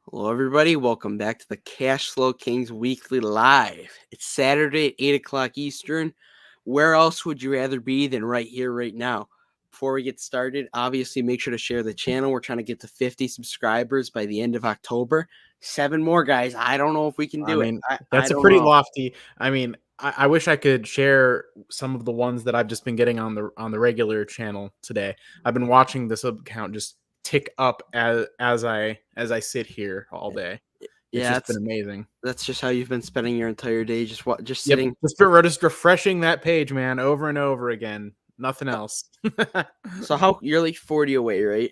Hello, everybody. Welcome back to the Cash Flow Kings Weekly Live. It's Saturday at 8 o'clock Eastern. Where else would you rather be than right here, right now? Before we get started, obviously make sure to share the channel. We're trying to get to 50 subscribers by the end of October. 7 more, guys. I don't know if we can I do it. mean, I that's a don't pretty know. lofty. I wish I could share some of the ones that I've just been getting on the regular channel today. I've been watching this account just tick up as I sit here all day. It's Yeah, just been amazing. that's just how you've been spending your entire day, just Yep, sitting. just refreshing that page, man, over and over again. Nothing else. So how you're like 40 away, right?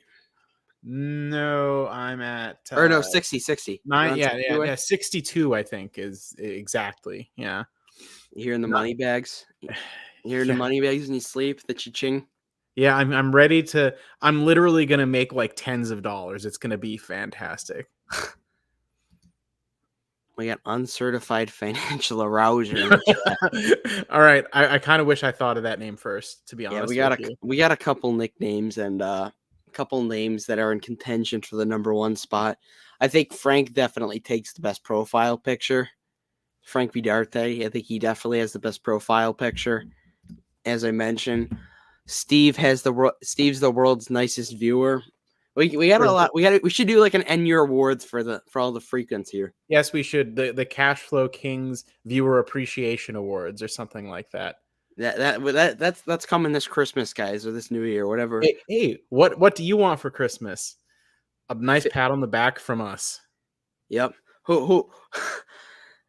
No, I'm at Or no, 60, 60. You're nine. on Yeah, 60 yeah, away? yeah. 62, I think, is exactly. Yeah. Here in the Not, money bags. Here in the yeah. money bags and you sleep, the cha-ching. Yeah, I'm ready to. I'm literally gonna make like tens of dollars. It's gonna be fantastic. We got uncertified financial arouser in the chat. All right, I kind of wish I thought of that name first. To be Yeah, honest with you, we got a couple nicknames and a couple names that are in contention for the number one spot. I think Frank definitely takes the best profile picture. Frank Vidarte, I think he definitely has the best profile picture. As I mentioned, Steve's the world's nicest viewer. We got a lot. We should do like an end year awards for all the frequents here. yes, we should the Cash Flow Kings Viewer Appreciation Awards or something like that. That's coming this Christmas, guys, or this New Year, whatever. Hey, what do you want for Christmas? A nice pat on the back from us. Yep. Who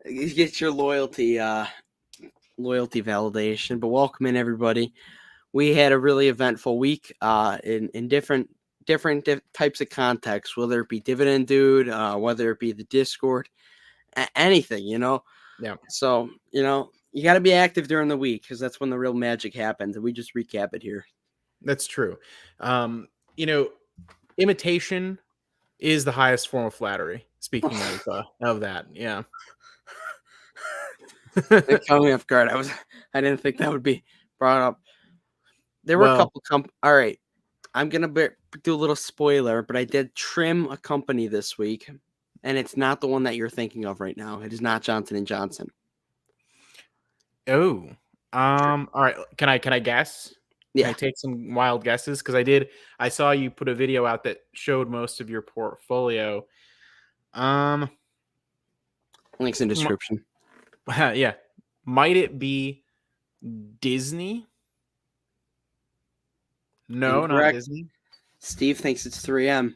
you get your loyalty validation. But welcome in, everybody. We had a really eventful week in different types of contexts, whether it be Dividend Dude, whether it be the Discord, anything, Yeah. So, you got to be active during the week because that's when the real magic happens. And we just recap it here. That's true. Imitation is the highest form of flattery. Speaking of that, yeah. It caught me off guard. I didn't think that would be brought up. There were a couple all right. I'm gonna do a little spoiler, but I did trim a company this week, and it's not the one that you're thinking of right now. It is not Johnson and Johnson. Oh, all right. Can I guess? Can Yeah. I take some wild guesses? Because I saw you put a video out that showed most of your portfolio. Links in description. Yeah. Might it be Disney? No, Incorrect. not Disney. Steve thinks it's 3M.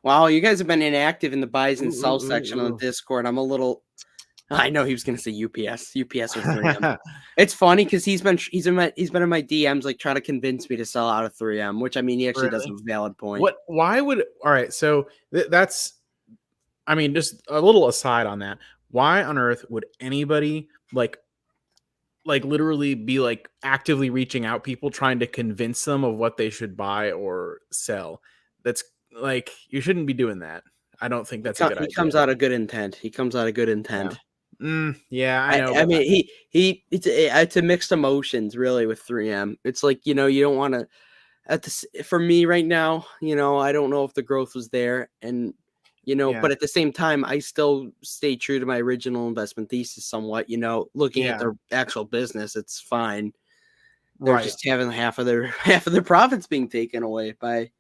Wow, you guys have been inactive in the buys and sells section on the Discord. I'm a little. I know he was going to say UPS. UPS or 3M. It's funny because he's been in my DMs like trying to convince me to sell out of 3M, which I mean he actually does have a valid point. What? Why would? All right, so that's. I mean, just a little aside on that. Why on earth would anybody like literally be like actively reaching out people trying to convince them of what they should buy or sell? That's like you shouldn't be doing that. I don't think that's a good idea. He comes out of good intent. Yeah, I know. I mean, it's a mixed emotions really with 3M. It's like, you don't want to, for me right now, I don't know if the growth was there and, but at the same time, I still stay true to my original investment thesis somewhat, looking at their actual business, it's fine. They're just having half of their profits being taken away by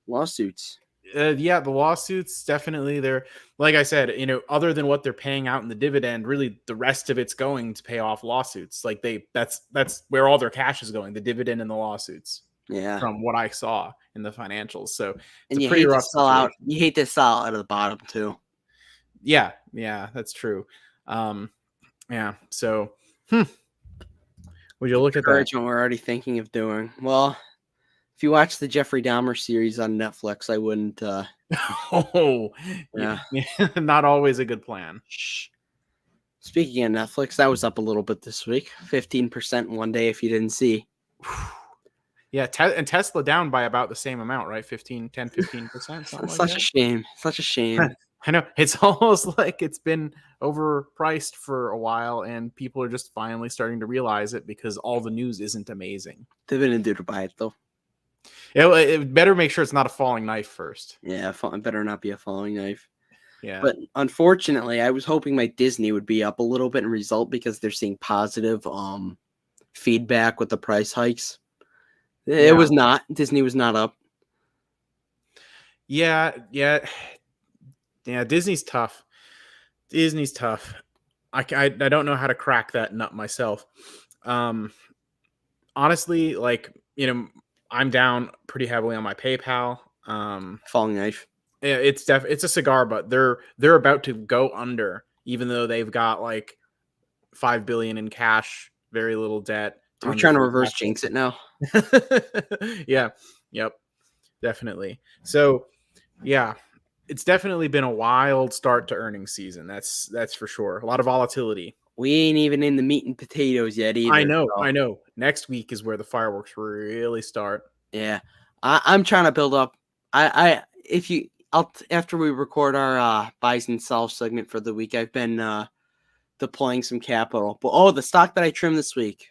lawsuits. Yeah, the lawsuits definitely. They're like I said, other than what they're paying out in the dividend, really the rest of it's going to pay off lawsuits. Like that's where all their cash is going, the dividend and the lawsuits. Yeah, from what I saw in the financials. So and you hate to sell out. You hate to sell out of the bottom too. Yeah, that's true. Yeah. So, would you look at that? What we're already thinking of doing. Well, if you watch the Jeffrey Dahmer series on Netflix, I wouldn't. Yeah. Not always a good plan. Shh. Speaking of Netflix, that was up a little bit this week, 15% in one day. If you didn't see. Yeah, and Tesla down by about the same amount, right? 15%. Such a shame. Such a shame. I know. It's almost like it's been overpriced for a while, and people are just finally starting to realize it because all the news isn't amazing. Dividend Dude to buy it though. It better make sure it's not a falling knife first. Yeah, it better not be a falling knife. Yeah. But unfortunately, I was hoping my Disney would be up a little bit in result because they're seeing positive feedback with the price hikes. It was not. Disney was not up. Yeah. Disney's tough. I don't know how to crack that nut myself. Honestly, like, I'm down pretty heavily on my PayPal. Falling knife. Yeah, it's a cigar, but they're about to go under, even though they've got like 5 billion in cash, very little debt. We're trying to reverse jinx it now. Yeah. Yep. Definitely. So, yeah, it's definitely been a wild start to earnings season. That's for sure. A lot of volatility. We ain't even in the meat and potatoes yet either. I know. Next week is where the fireworks really start. Yeah, I'm trying to build up. After we record our buys and sells segment for the week, I've been deploying some capital. But the stock that I trimmed this week.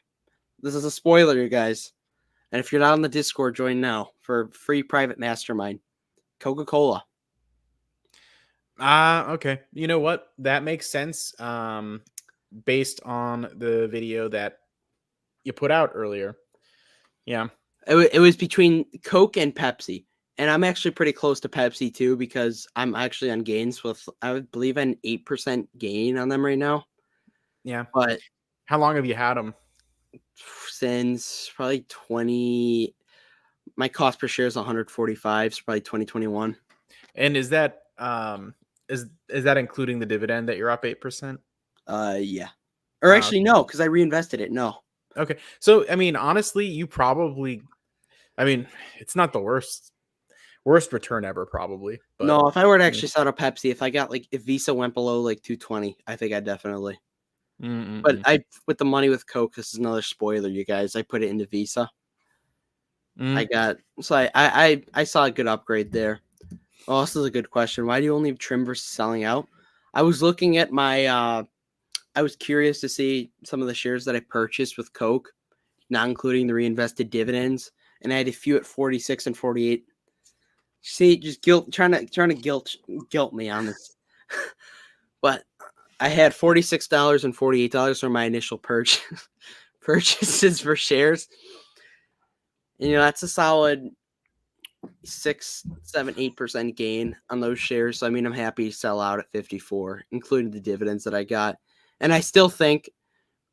This is a spoiler, you guys. And if you're not on the Discord, join now for free private mastermind. Coca-Cola. Okay. You know what? That makes sense. Based on the video that you put out earlier. Yeah. It was between Coke and Pepsi. And I'm actually pretty close to Pepsi too, because I'm actually on gains with, I would believe, an 8% gain on them right now. Yeah. But how long have you had them? Since probably my cost per share is 145, so probably 2021. And is that is that including the dividend that you're up 8%? Yeah. Or actually, no, because I reinvested it. No. Okay. So, I mean, honestly, it's not the worst return ever, probably. But no, if I were to actually sell a Pepsi, if Visa went below like 220, I think I'd definitely. But with the money with Coke, this is another spoiler, you guys. I put it into Visa. I saw a good upgrade there. Oh, this is a good question. Why do you only trim versus selling out? I was looking at my I was curious to see some of the shares that I purchased with Coke, not including the reinvested dividends, and I had a few at 46 and 48. See, just trying to guilt me on this. But I had $46 and $48 for my initial purchases for shares. And, that's a solid 6, 7, 8% gain on those shares. So, I mean, I'm happy to sell out at 54, including the dividends that I got. And I still think,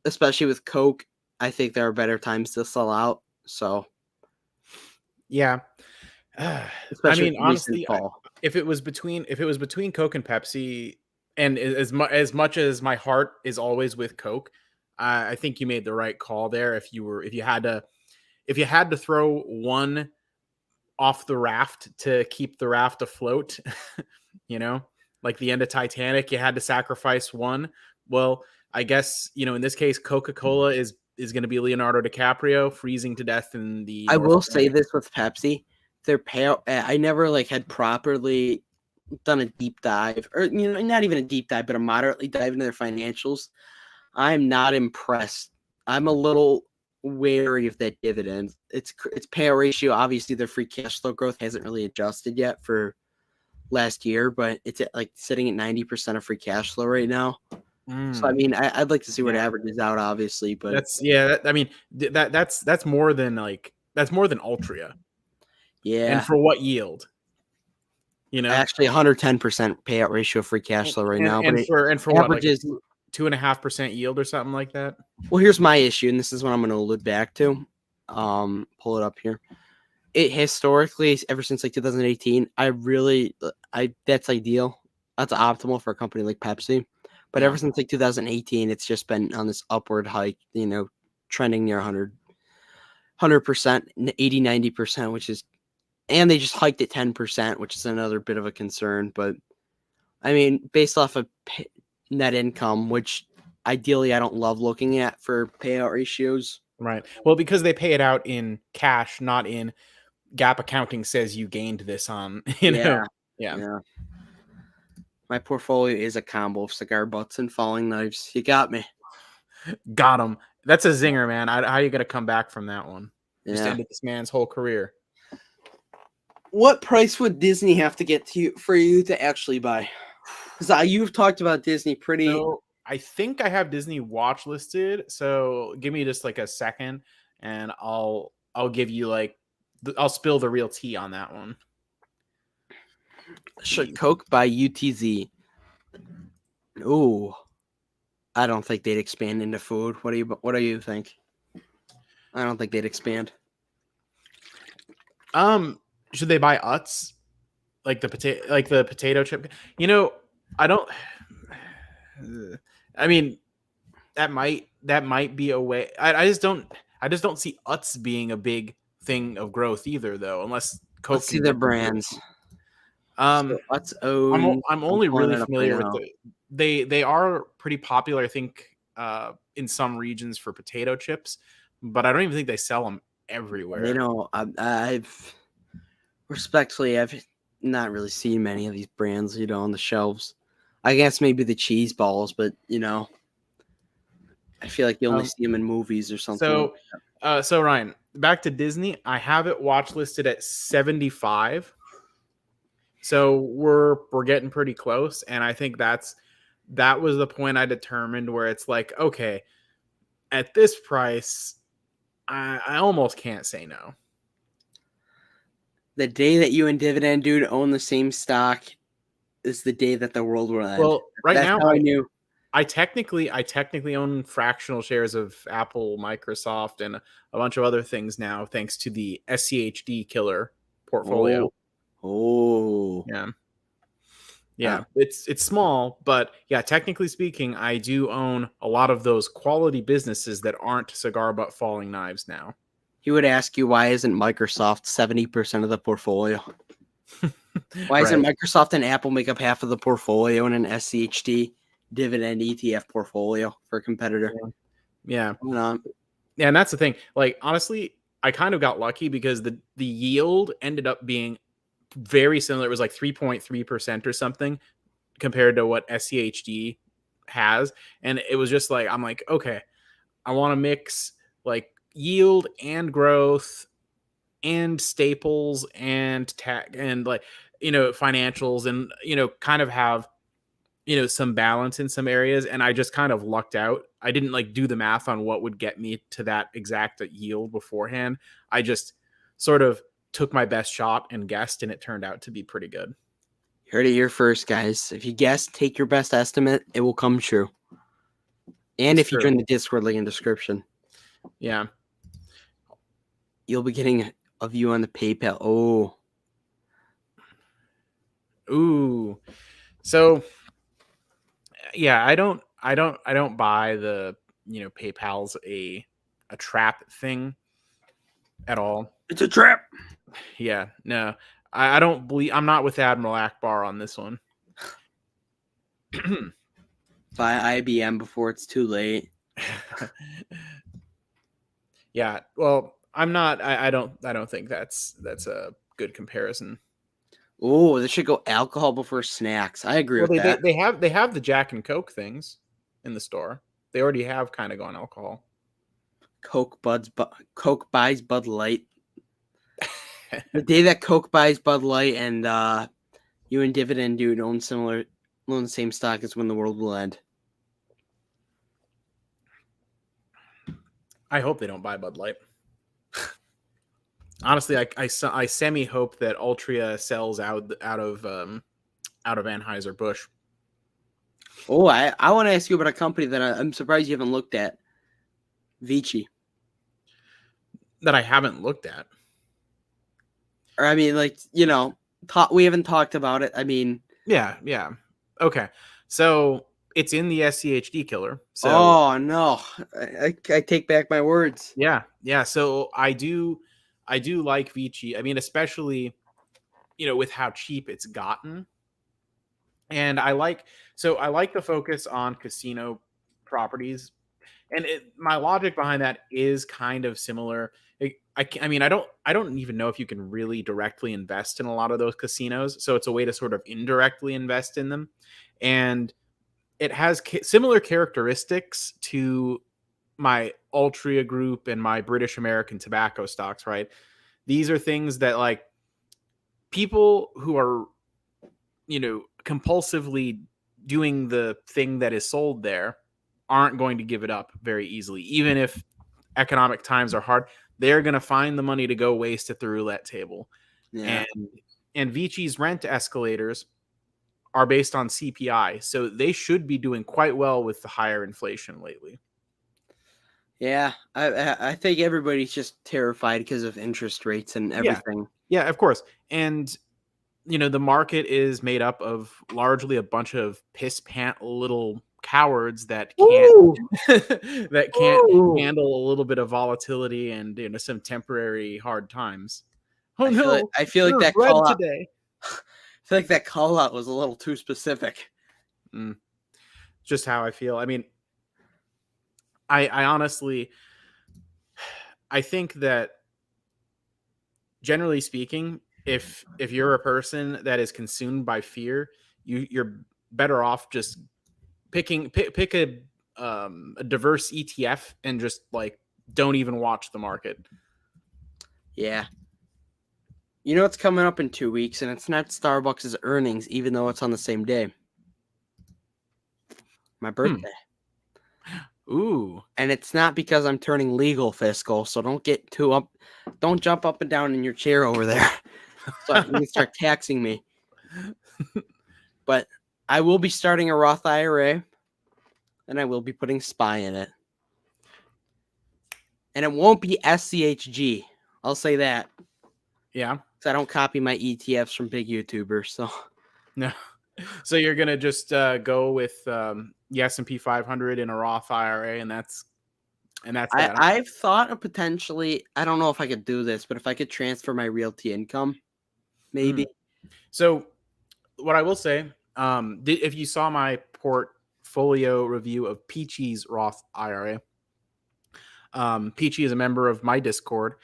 especially with Coke, I think there are better times to sell out. So, yeah. Especially honestly, if it was between Coke and Pepsi, and as much as my heart is always with Coke, I think you made the right call there. If you had to throw one off the raft to keep the raft afloat, like the end of Titanic, you had to sacrifice one. Well, I guess, in this case, Coca-Cola is going to be Leonardo DiCaprio freezing to death in the. I will say this with Pepsi, their payout. I never had properly done a deep dive, or not even a deep dive, but a moderately dive into their financials. I'm not impressed. I'm a little wary of that dividend. Its payout ratio. Obviously, their free cash flow growth hasn't really adjusted yet for last year, but it's at sitting at 90% of free cash flow right now. So I mean, I'd like to see where it averages out, obviously, but that's more than Altria. Yeah, and for what yield? Actually 110% payout ratio free cash flow right now, and for averages what, like 2.5% yield or something like that. Well, here's my issue, and this is what I'm going to allude back to. Pull it up here. It historically, ever since 2018, that's ideal. That's optimal for a company like Pepsi. But ever since 2018, it's just been on this upward hike, trending near 100%, 80, 90%, which is, and they just hiked it 10%, which is another bit of a concern. But I mean, based off of net income, which ideally I don't love looking at for payout ratios. Right. Well, because they pay it out in cash, not in GAAP accounting says you gained this on, Yeah. My portfolio is a combo of cigar butts and falling knives. You got me. Got him. That's a zinger, man. How are you going to come back from that one? Just Yeah. ended this man's whole career. What price would Disney have to get to for you to actually buy? Because you've talked about Disney pretty. So I think I have Disney watch listed. So give me just like a second, and I'll give you like I'll spill the real tea on that one. Coke by UTZ. Ooh, I don't think they'd expand into food. What do you think? I don't think they'd expand. Should they buy Utz? Like the potato chip? I don't. I mean, that might be a way. I just don't see Utz being a big thing of growth either, though, unless Coke. Let's see their brands. So Utz own. I'm only really familiar with now. they are pretty popular, I think, in some regions for potato chips, but I don't even think they sell them everywhere. They know. I've not really seen many of these brands, on the shelves. I guess maybe the cheese balls, but I feel like you only see them in movies or something. So Ryan, back to Disney. I have it watch listed at 75. So we're getting pretty close, and I think that was the point I determined where it's like, okay, at this price, I almost can't say no. The day that you and Dividend Dude own the same stock is the day that the world will end. Well, That's now how I knew. I technically own fractional shares of Apple, Microsoft, and a bunch of other things now, thanks to the SCHD killer portfolio. Oh. Yeah. It's small, but yeah, technically speaking, I do own a lot of those quality businesses that aren't cigar butt falling knives now. He would ask you, why isn't Microsoft 70% of the portfolio? Why isn't Microsoft and Apple make up half of the portfolio in an SCHD dividend ETF portfolio for a competitor? Yeah. Yeah, and that's the thing. Like, honestly, I kind of got lucky because the yield ended up being very similar. It was like 3.3% or something compared to what SCHD has. And it was just like, I'm like, okay, I want to mix like yield and growth and staples and tech and like, financials and, kind of have, some balance in some areas. And I just kind of lucked out. I didn't like do the math on what would get me to that exact yield beforehand. I just sort of took my best shot and guessed, and it turned out to be pretty good. You heard it here first, guys. If you guess, take your best estimate. It will come true. And if you join the Discord link in description. Yeah. You'll be getting a view on the PayPal. Oh. Ooh. So yeah, I don't buy the, PayPal's a trap thing at all. It's a trap. Yeah, no. I don't believe. I'm not with Admiral Akbar on this one. Buy IBM before it's too late. Yeah, well, I'm not. I don't think that's a good comparison. Oh, they should go alcohol before snacks. I agree with that. They have the Jack and Coke things in the store. They already have kind of gone alcohol. Coke buys Bud Light. The day that Coke buys Bud Light and you and Dividend Dude own the same stock is when the world will end. I hope they don't buy Bud Light. Honestly, I semi hope that Altria sells out of Anheuser-Busch. Oh, I want to ask you about a company that I'm surprised you haven't looked at. Vici. That I haven't looked at. Or I mean, like, we haven't talked about it. I mean, yeah. Okay, so it's in the SCHD killer. So, oh no, I take back my words. Yeah. So I do like Vici. I mean, especially, with how cheap it's gotten. And I like the focus on casino properties. And my logic behind that is kind of similar. I mean, I don't even know if you can really directly invest in a lot of those casinos. So it's a way to sort of indirectly invest in them. And it has similar characteristics to my Altria Group and my British American tobacco stocks, right? These are things that like people who are, compulsively doing the thing that is sold there aren't going to give it up very easily. Even if economic times are hard, they're going to find the money to go waste at the roulette table. Yeah. And Vici's rent escalators are based on CPI, so they should be doing quite well with the higher inflation lately. Yeah, I think everybody's just terrified because of interest rates and everything. Yeah, of course. And the market is made up of largely a bunch of piss pant little cowards that can't handle a little bit of volatility and some temporary hard times. Oh I feel like that bread call out today. I feel like that call out was a little too specific. Just how I feel. I mean, I honestly, I think that generally speaking, if you're a person that is consumed by fear, you're better off just pick a diverse ETF and just like don't even watch the market. Yeah. You know what's coming up in 2 weeks, and it's not Starbucks' earnings, even though it's on the same day. My birthday. Ooh. And it's not because I'm turning legal fiscal, so don't jump up and down in your chair over there. So you can start taxing me. But I will be starting a Roth IRA, and I will be putting SPY in it. And it won't be SCHG. I'll say that. Yeah. Because I don't copy my ETFs from big YouTubers. So no. So you're gonna just go with the S&P 500 in a Roth IRA, and that's that. I've thought of potentially. I don't know if I could do this, but if I could transfer my realty income, maybe. So, what I will say, if you saw my portfolio review of Peachy's Roth IRA, Peachy is a member of my Discord.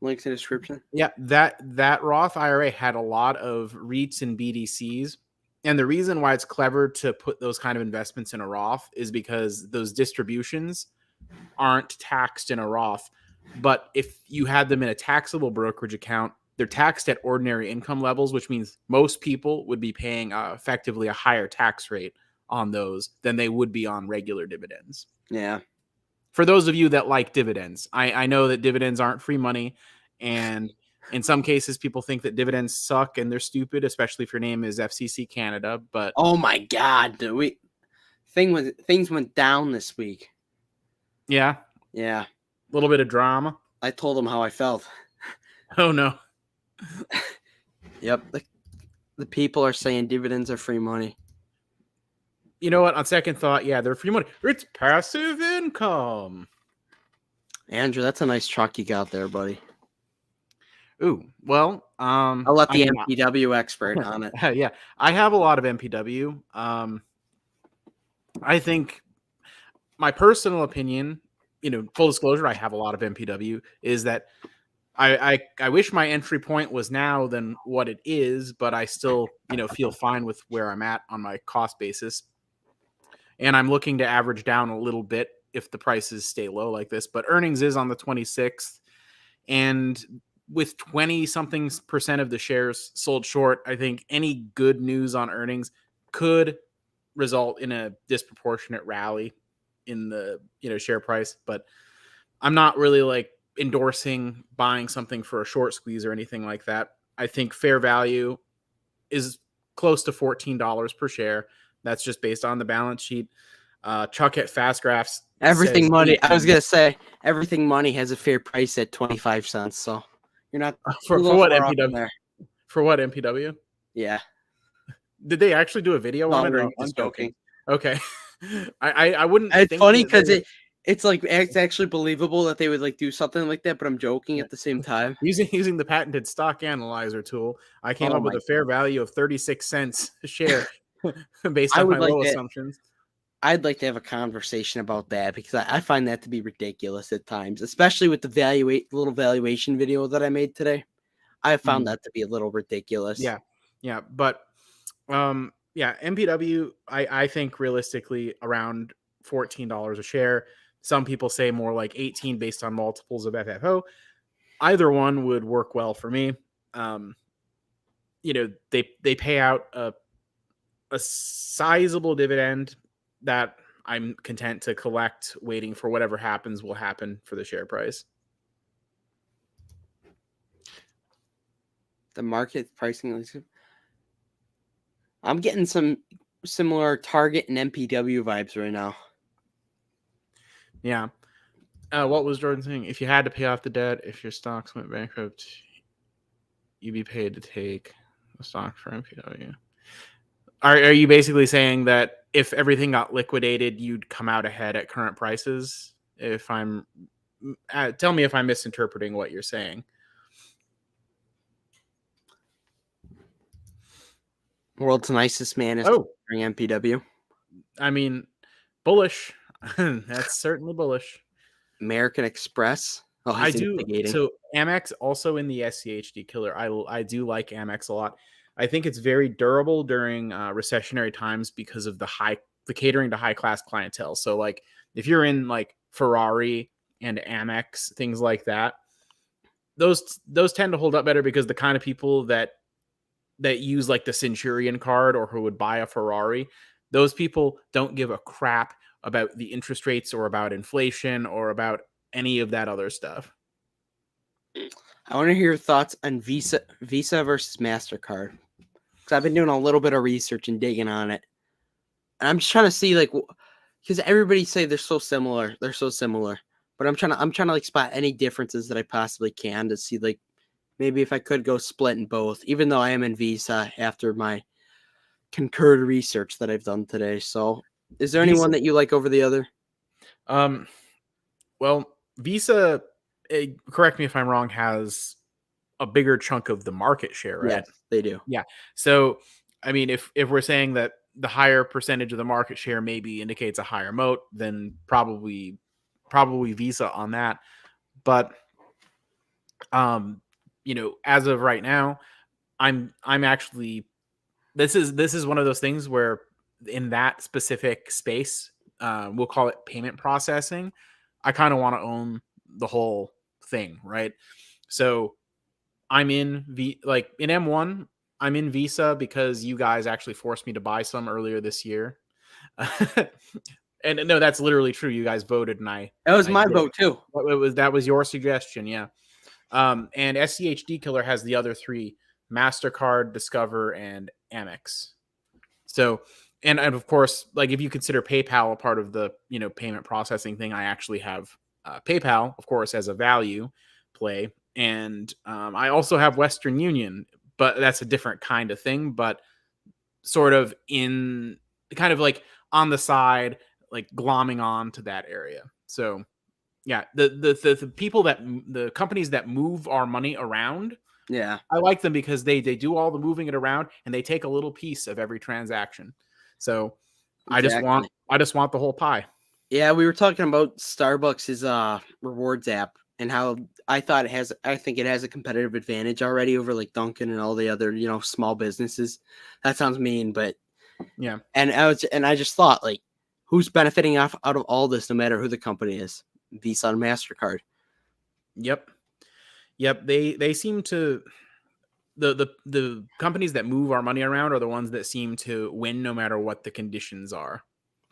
Links in the description. Yeah, that Roth IRA had a lot of REITs and BDCs. And the reason why it's clever to put those kind of investments in a Roth is because those distributions aren't taxed in a Roth. But if you had them in a taxable brokerage account, they're taxed at ordinary income levels, which means most people would be paying effectively a higher tax rate on those than they would be on regular dividends. Yeah. For those of you that like dividends, I know that dividends aren't free money, and in some cases, people think that dividends suck and they're stupid, especially if your name is FCC Canada. But oh my God, things went down this week. Yeah, a little bit of drama. I told them how I felt. Oh no. Yep, the people are saying dividends are free money. You know what? On second thought, yeah, they're free money. It's passive income. Andrew, that's a nice truck you got there, buddy. Ooh, well, I'll let the MPW expert on it. Yeah, I have a lot of MPW. I think my personal opinion, full disclosure, I have a lot of MPW, is that I wish my entry point was now than what it is, but I still, feel fine with where I'm at on my cost basis. And I'm looking to average down a little bit if the prices stay low like this. But earnings is on the 26th. And with 20-something% of the shares sold short, I think any good news on earnings could result in a disproportionate rally in the share price. But I'm not really endorsing buying something for a short squeeze or anything like that. I think fair value is close to $14 per share. That's just based on the balance sheet. Chuck at Fast Graphs. Everything money. 18. I was gonna say everything money has a fair price at 25 cents. So you're not for what MPW? For what MPW? Yeah. Did they actually do a video on it? No, I'm joking. Okay. I wouldn't. It's funny because it's actually believable that they would do something like that, but I'm joking at the same time. Using the patented stock analyzer tool, I came up with a fair value of 36 cents a share based on my low assumptions. I'd like to have a conversation about that because I find that to be ridiculous at times, especially with the little valuation video that I made today. I found that to be a little ridiculous. Yeah. But MPW, I think realistically around $14 a share. Some people say more like 18 based on multiples of FFO. Either one would work well for me. They pay out a sizable dividend that I'm content to collect, waiting for whatever happens will happen for the share price. The market pricing. I'm getting some similar Target and MPW vibes right now. Yeah. What was Jordan saying? If you had to pay off the debt, if your stocks went bankrupt, you'd be paid to take the stock for MPW. Are you basically saying that if everything got liquidated, you'd come out ahead at current prices? If I'm, tell me if I'm misinterpreting what you're saying. World's nicest man is during MPW. I mean, bullish. That's certainly bullish. American Express. Oh, I do. So Amex also in the SCHD killer. I do like Amex a lot. I think it's very durable during recessionary times because of the catering to high class clientele. So like if you're in like Ferrari and Amex, things like that, those tend to hold up better because the kind of people that use like the Centurion card or who would buy a Ferrari, those people don't give a crap about the interest rates or about inflation or about any of that other stuff. I want to hear your thoughts on Visa versus MasterCard. Because I've been doing a little bit of research and digging on it. And I'm just trying to see, like, because everybody say they're so similar. They're so similar. But I'm trying to like spot any differences that I possibly can to see, like, maybe if I could go split in both, even though I am in Visa after my concurred research that I've done today. So is there anyone that you like over the other? Well, Visa, correct me if I'm wrong, has a bigger chunk of the market share, right? Yes, they do. Yeah. So, I mean, if we're saying that the higher percentage of the market share maybe indicates a higher moat, then probably Visa on that. But, you know, as of right now, I'm actually, this is one of those things where in that specific space, we'll call it payment processing, I kind of want to own the whole thing, right? So I'm in in M1, I'm in Visa because you guys actually forced me to buy some earlier this year. And no, that's literally true. You guys voted, and that was my vote too. That was your suggestion, yeah. And SCHD Killer has the other three: MasterCard, Discover, and Amex. So, and of course, like if you consider PayPal a part of the payment processing thing, I actually have PayPal, of course, as a value play, and I also have Western Union, but that's a different kind of thing. But sort of in kind of like on the side, like glomming on to that area. So yeah, the people the companies that move our money around, yeah, I like them because they do all the moving it around and they take a little piece of every transaction. So exactly. I just want the whole pie. Yeah, we were talking about Starbucks' rewards app and how I think it has a competitive advantage already over like Dunkin' and all the other, small businesses. That sounds mean, but yeah. And I just thought, like, who's benefiting out of all this, no matter who the company is? Visa and MasterCard. Yep. They seem to the companies that move our money around are the ones that seem to win no matter what the conditions are.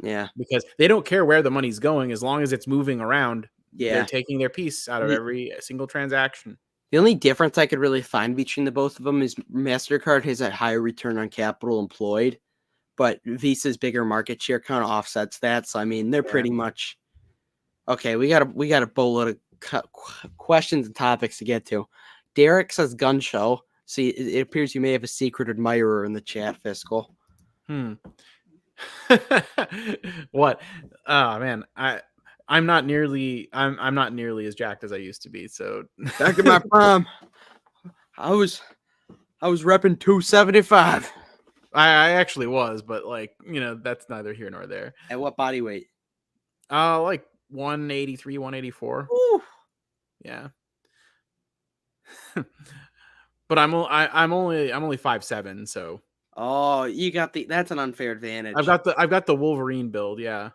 Yeah. Because they don't care where the money's going as long as it's moving around. Yeah. They're taking their piece out of every single transaction. The only difference I could really find between the both of them is MasterCard has a higher return on capital employed, but Visa's bigger market share kind of offsets that. So I mean, they're pretty much okay. We got a boatload of questions and topics to get to. Derek says gun show. See, it appears you may have a secret admirer in the chat, Fiscal. What? Oh man, I'm not nearly as jacked as I used to be. So back in my prime, I was repping 275. I actually was, but like, that's neither here nor there. At what body weight? Like 183, 184. Ooh. Yeah. But I'm only 5'7", so. Oh, you got that's an unfair advantage. I've got the Wolverine build, yeah.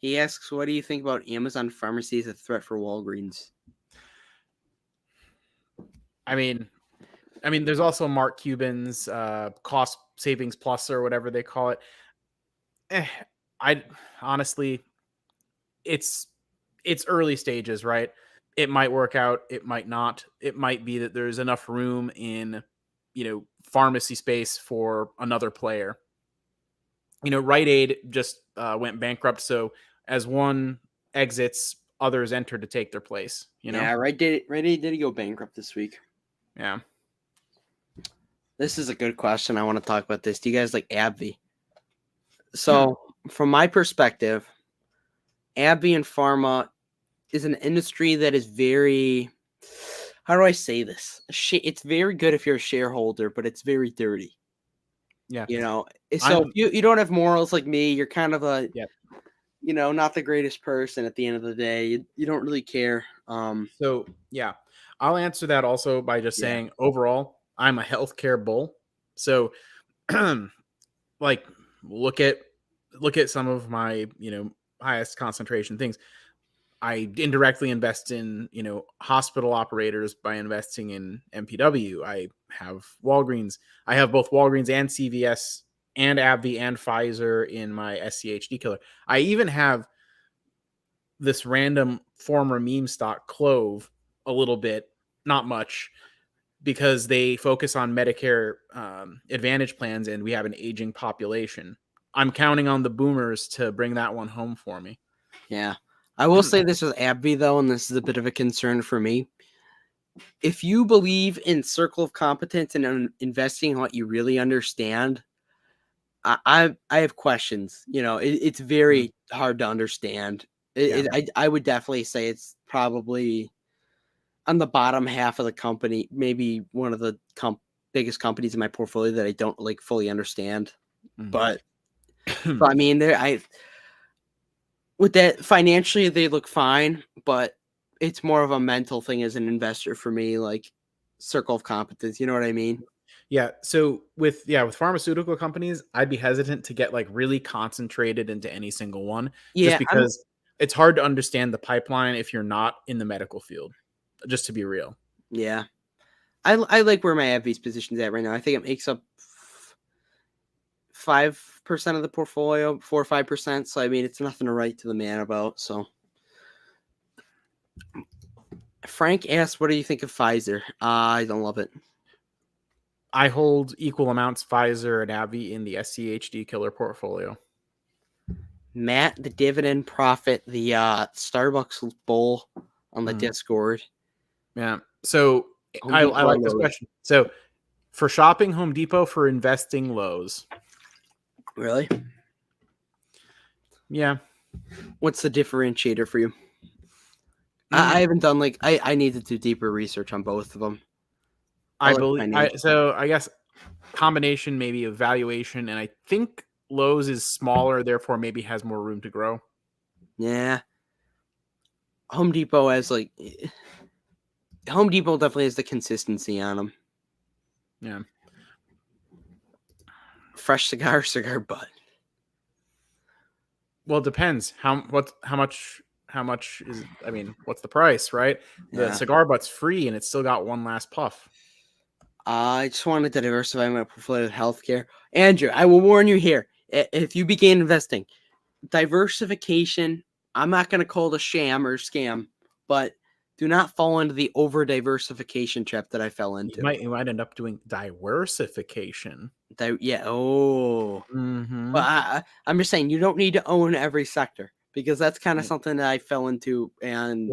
He asks, what do you think about Amazon Pharmacy as a threat for Walgreens? I mean, there's also Mark Cuban's cost Savings Plus or whatever they call it. I honestly, it's early stages, right? It might work out, it might not. It might be that there's enough room in, pharmacy space for another player. Rite Aid just went bankrupt, so as one exits, others enter to take their place. Yeah, Rite Aid did go bankrupt this week. Yeah. This is a good question. I want to talk about this. Do you guys like AbbVie? So, from my perspective, AbbVie and pharma is an industry that is very, how do I say this? It's very good if you're a shareholder, but it's very dirty. Yeah. So if you don't have morals like me, you're kind of a, yeah. Not the greatest person at the end of the day. You don't really care. So, yeah, I'll answer that also by just saying overall, I'm a healthcare bull. So, like, look at some of my, highest concentration things. I indirectly invest in, hospital operators by investing in MPW. I have Walgreens. I have both Walgreens and CVS and AbbVie and Pfizer in my SCHD killer. I even have this random former meme stock, Clove, a little bit, not much, because they focus on Medicare Advantage plans, and we have an aging population. I'm counting on the boomers to bring that one home for me. Yeah. I will say this with AbbVie, though, and this is a bit of a concern for me. If you believe in circle of competence and investing in what you really understand, I have questions. It's very hard to understand. I would definitely say it's probably on the bottom half of the company, maybe one of the biggest companies in my portfolio that I don't like fully understand. But I mean, with that financially, they look fine, but it's more of a mental thing as an investor for me, like circle of competence. You know what I mean? Yeah. So with pharmaceutical companies, I'd be hesitant to get like really concentrated into any single one, just because it's hard to understand the pipeline if you're not in the medical field, just to be real. Yeah. I like where my AbbVie's position's at right now. I think it makes up 5% of the portfolio, 4 or 5%. So I mean, it's nothing to write to the man about. So Frank asked, "What do you think of Pfizer?" I don't love it. I hold equal amounts Pfizer and AbbVie in the SCHD killer portfolio. Matt, the dividend profit, the Starbucks bowl on the Discord. Yeah. So I like this question. So for shopping, Home Depot; for investing, Lowe's. Really? Yeah. What's the differentiator for you? I haven't done I need to do deeper research on both of them. I guess combination maybe of valuation, and I think Lowe's is smaller, therefore maybe has more room to grow. Yeah. Home Depot definitely has the consistency on them. Yeah. Fresh cigar butt. Well, it depends. How much is, what's the price, right? The cigar butt's free and it's still got one last puff. I just wanted to diversify my portfolio with healthcare. Andrew, I will warn you here. If you begin investing, diversification, I'm not going to call it a sham or scam, but do not fall into the over diversification trap that I fell into. You might end up doing diversification. Mm-hmm. But I'm just saying, you don't need to own every sector, because that's kind of something that I fell into, and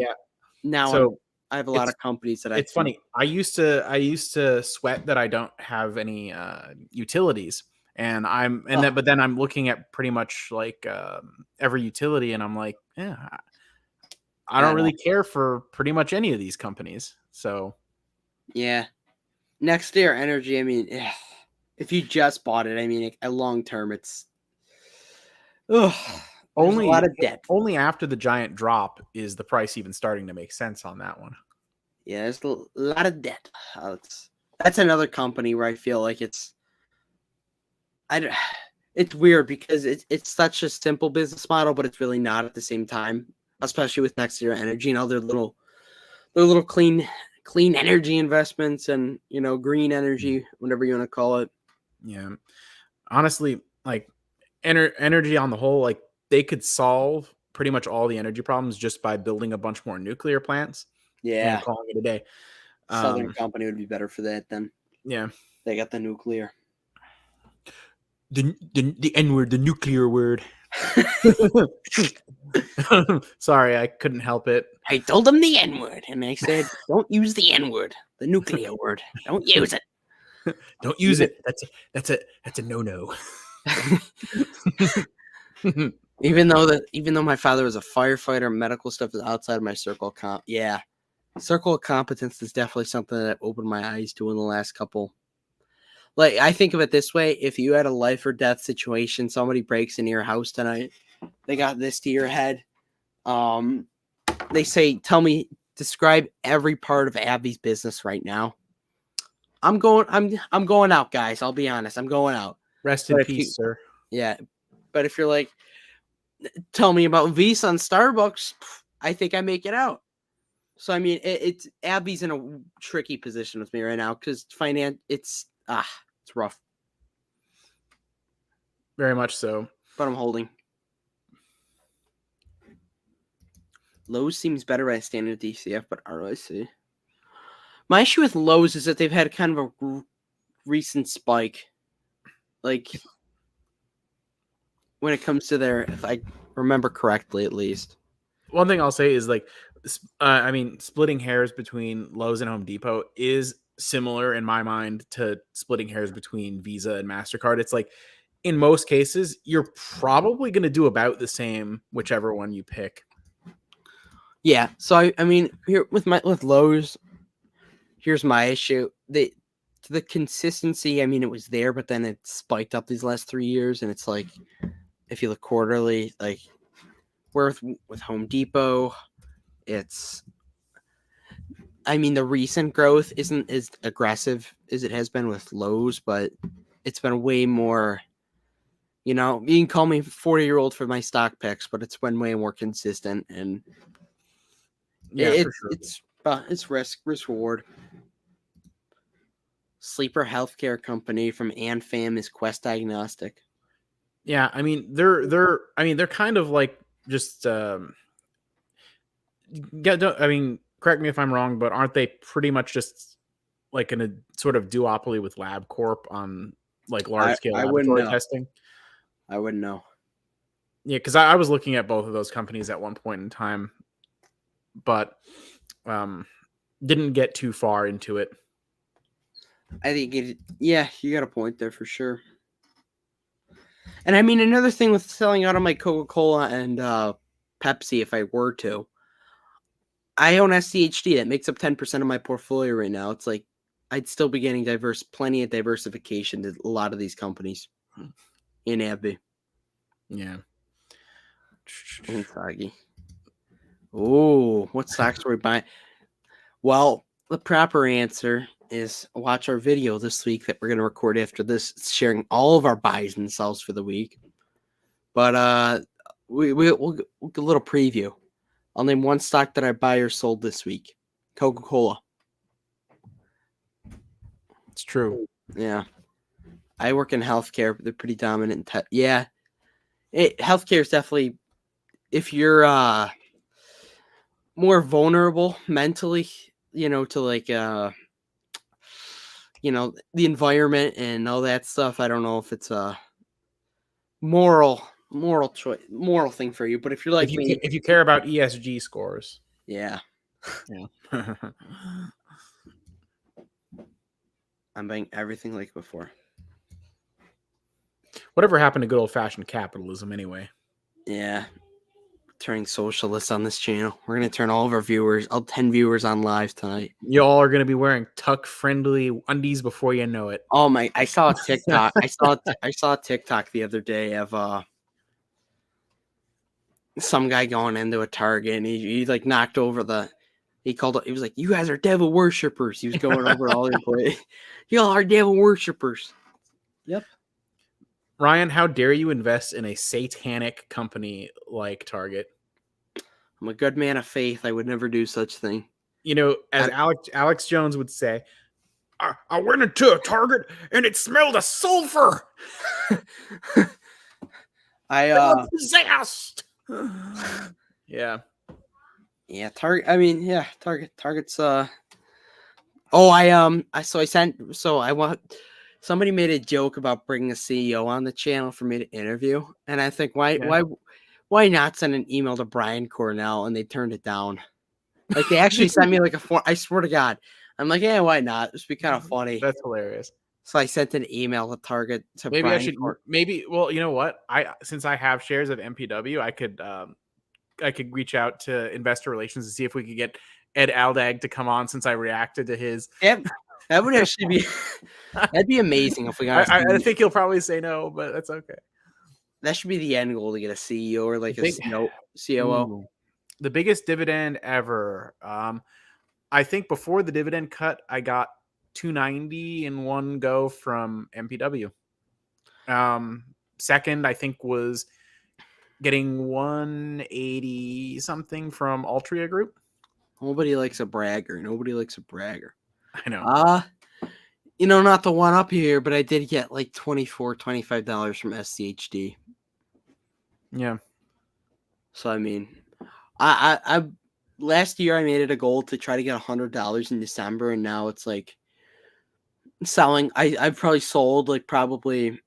now I have a lot of companies that it's funny. I used to sweat that I don't have any utilities, and but then I'm looking at pretty much like every utility, and I'm like, I don't really care for pretty much any of these companies. So NextEra Energy, I mean, if you just bought it, I mean, a long term, it's only a lot of debt. Only after the giant drop is the price even starting to make sense on that one. Yeah, there's a lot of debt. That's another company where I feel like it's weird, because it's such a simple business model, but it's really not at the same time, especially with NextEra Energy and other little clean energy investments and green energy, whatever you want to call it. Yeah. honestly, like energy on the whole, like they could solve pretty much all the energy problems just by building a bunch more nuclear plants and Yeah. calling it a day. Southern Company would be better for that then. Yeah. They got the nuclear. The N word, the nuclear word. Sorry, I couldn't help it. I told them the N word, and I said, "Don't use the N word, the nuclear word. Don't use it. Don't use it. That's a no. Even though my father was a firefighter, medical stuff is outside of my circle of comp. Yeah, circle of competence is definitely something that opened my eyes to in the last couple. Like, I think of it this way: if you had a life or death situation, somebody breaks into your house tonight, they got this to your head. They say, describe every part of Abby's business right now. I'm going out, guys. I'll be honest. I'm going out. Rest in peace, sir. Yeah. But if you're like, tell me about Visa and Starbucks, I think I make it out. So I mean, it's Abby's in a tricky position with me right now because it's rough. Very much so. But I'm holding. Lowe's seems better by standard DCF, but ROIC. My issue with Lowe's is that they've had kind of a recent spike. Like, when it comes to their, if I remember correctly, at least. One thing I'll say is like, I mean, splitting hairs between Lowe's and Home Depot is similar in my mind to splitting hairs between Visa and MasterCard. It's like, in most cases, you're probably going to do about the same, whichever one you pick. Yeah. So I mean, here with Lowe's, here's my issue. The consistency, I mean, it was there, but then it spiked up these last 3 years, and it's like, if you look quarterly, like with Home Depot, I mean, the recent growth isn't as aggressive as it has been with Lowe's, but it's been way more. You know, you can call me 40-year-old for my stock picks, but it's been way more consistent, and yeah, it's risk reward. Sleeper healthcare company from ANFAM is Quest Diagnostic. Yeah, I mean they're kind of like just I mean, correct me if I'm wrong, but aren't they pretty much just like in a sort of duopoly with LabCorp on like large scale laboratory testing? I wouldn't know. Yeah, because I was looking at both of those companies at one point in time, but didn't get too far into it. I think you got a point there for sure. And I mean, another thing with selling out of my Coca-Cola and Pepsi, if I were to, I own SCHD. That makes up 10% of my portfolio right now. It's like I'd still be getting plenty of diversification to a lot of these companies in AbbVie. Yeah. Foggy. Oh, what stocks are we buying? Well, the proper answer is watch our video this week that we're going to record after this, sharing all of our buys and sells for the week. But we'll get a little preview. I'll name one stock that I buy or sold this week. Coca-Cola. It's true. Yeah. I work in healthcare. They're pretty dominant. Healthcare is definitely, if you're more vulnerable mentally, to like, the environment and all that stuff. I don't know if it's a moral thing for you, but if you're like me, if you care about ESG scores, yeah. I'm buying everything like before. Whatever happened to good old-fashioned capitalism anyway? Yeah. Turning socialists on this channel. We're going to turn all of our viewers, all 10 viewers on live tonight. Y'all are going to be wearing tuck-friendly undies before you know it. Oh my, I saw a TikTok. I saw a TikTok the other day of some guy going into a Target, and he like knocked over he was like, "You guys are devil worshippers." He was going over all the employees. Y'all are devil worshippers. Yep. Ryan, how dare you invest in a satanic company like Target? I'm a good man of faith. I would never do such thing. As Alex Jones would say, I went into a Target and it smelled of sulfur. I possessed. Yeah. Yeah, Target. I mean, yeah, Target's. I want. Somebody made a joke about bringing a CEO on the channel for me to interview, and I think why not send an email to Brian Cornell, and they turned it down. Like they actually sent me like a form. I swear to God, I'm like, yeah, why not? It'd be kind of funny. That's hilarious. So I sent an email to Target to maybe Brian I should. Maybe. Well, you know what? Since I have shares of MPW, I could reach out to investor relations and see if we could get Ed Aldag to come on since I reacted to his. That would actually be that'd be amazing if we got. I think he'll probably say no, but that's okay. That should be the end goal, to get a CEO or like a COO. The biggest dividend ever. I think before the dividend cut, I got 290 in one go from MPW. Second, I think, was getting 180 something from Altria Group. Nobody likes a bragger. I know. Not the one up here, but I did get like $25 from SCHD. Yeah. So I mean, I last year I made it a goal to try to get $100 in December, and now it's like selling. I've probably sold like probably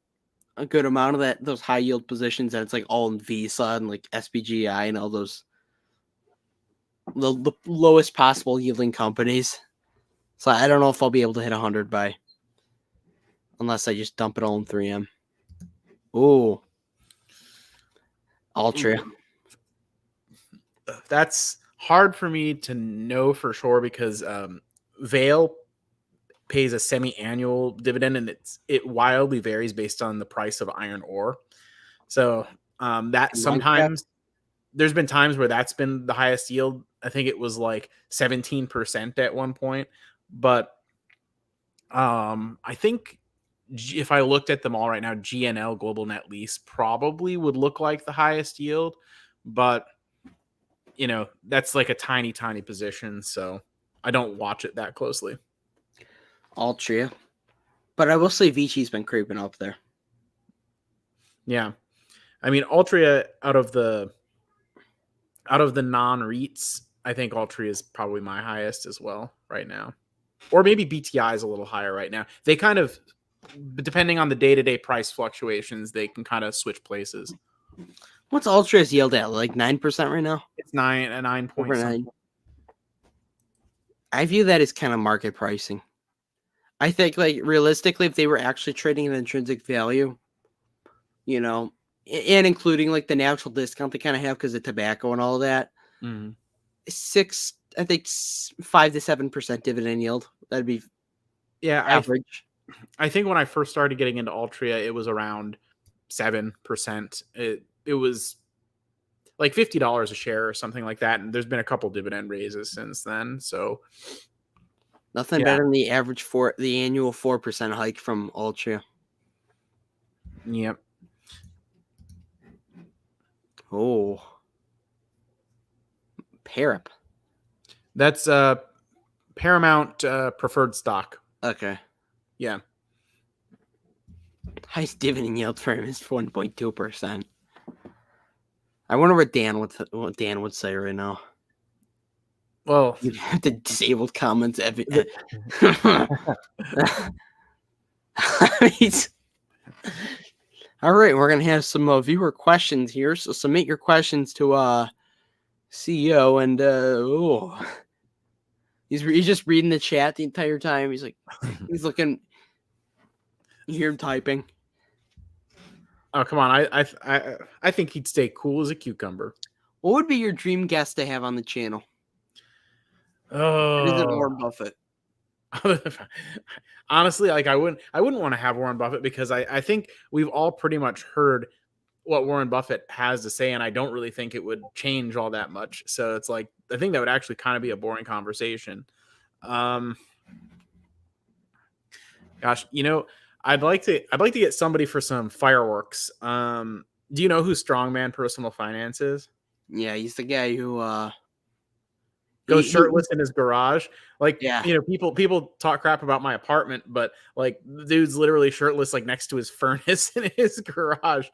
a good amount of those high yield positions, and it's like all in Visa and like SPGI and all those the lowest possible yielding companies. So I don't know if I'll be able to hit 100 unless I just dump it all in 3M. Ooh. Altria. That's hard for me to know for sure because Vail pays a semi-annual dividend, and it wildly varies based on the price of iron ore. So that sometimes there's been times where that's been the highest yield. I think it was like 17% at one point. But I think if I looked at them all right now, GNL, Global Net Lease, probably would look like the highest yield. But, that's like a tiny, tiny position. So I don't watch it that closely. Altria. But I will say Vici's been creeping up there. Yeah. I mean, Altria out of the non-REITs, I think Altria is probably my highest as well right now. Or maybe BTI is a little higher right now. They kind of, depending on the day-to-day price fluctuations, they can kind of switch places. What's Altria's yield at? Like 9% right now? It's 9 point something. I view that as kind of market pricing. I think, like, realistically, if they were actually trading an intrinsic value, and including like the natural discount they kind of have because of tobacco and all of that, 5 to 7% dividend yield. That'd be average. I think when I first started getting into Altria, it was around 7%. It was like $50 a share or something like that, and there's been a couple dividend raises since then. So nothing better than the annual 4% hike from Altria. Yep. Oh, Parap. That's Paramount preferred stock. Okay. Yeah. Highest dividend yield for him is 1.2%. I wonder what Dan would say right now. Well, you'd have the disabled comments. All right, we're gonna have some viewer questions here. So submit your questions to CEO, and he's just reading the chat the entire time. He's like, he's looking. You hear him typing. Oh, come on! I think he'd stay cool as a cucumber. What would be your dream guest to have on the channel? Oh, it isn't Warren Buffett. Honestly, like I wouldn't want to have Warren Buffett because I think we've all pretty much heard what Warren Buffett has to say, and I don't really think it would change all that much. So it's like I think that would actually kind of be a boring conversation. Gosh, I'd like to get somebody for some fireworks. Do you know who Strongman Personal Finance is? Yeah, he's the guy who goes shirtless in his garage. Like, Yeah. People talk crap about my apartment, but like the dude's literally shirtless, like next to his furnace in his garage.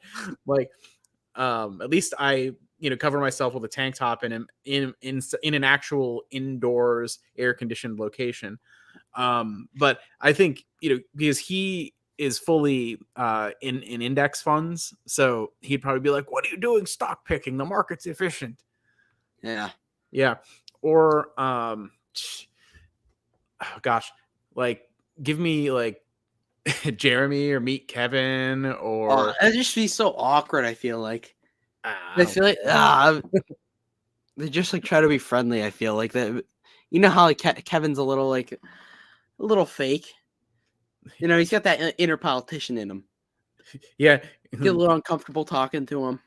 Like, at least I, cover myself with a tank top in an actual indoors air conditioned location. But I think, because he is fully in index funds, so he'd probably be like, "What are you doing stock picking? The market's efficient." Yeah. Yeah. Or oh gosh, like give me like Jeremy or Meet Kevin or That'd just be so awkward. I feel like I feel like they just like try to be friendly. I feel like that. You know how like Kevin's a little fake. He's got that inner politician in him. Yeah. Get a little uncomfortable talking to him.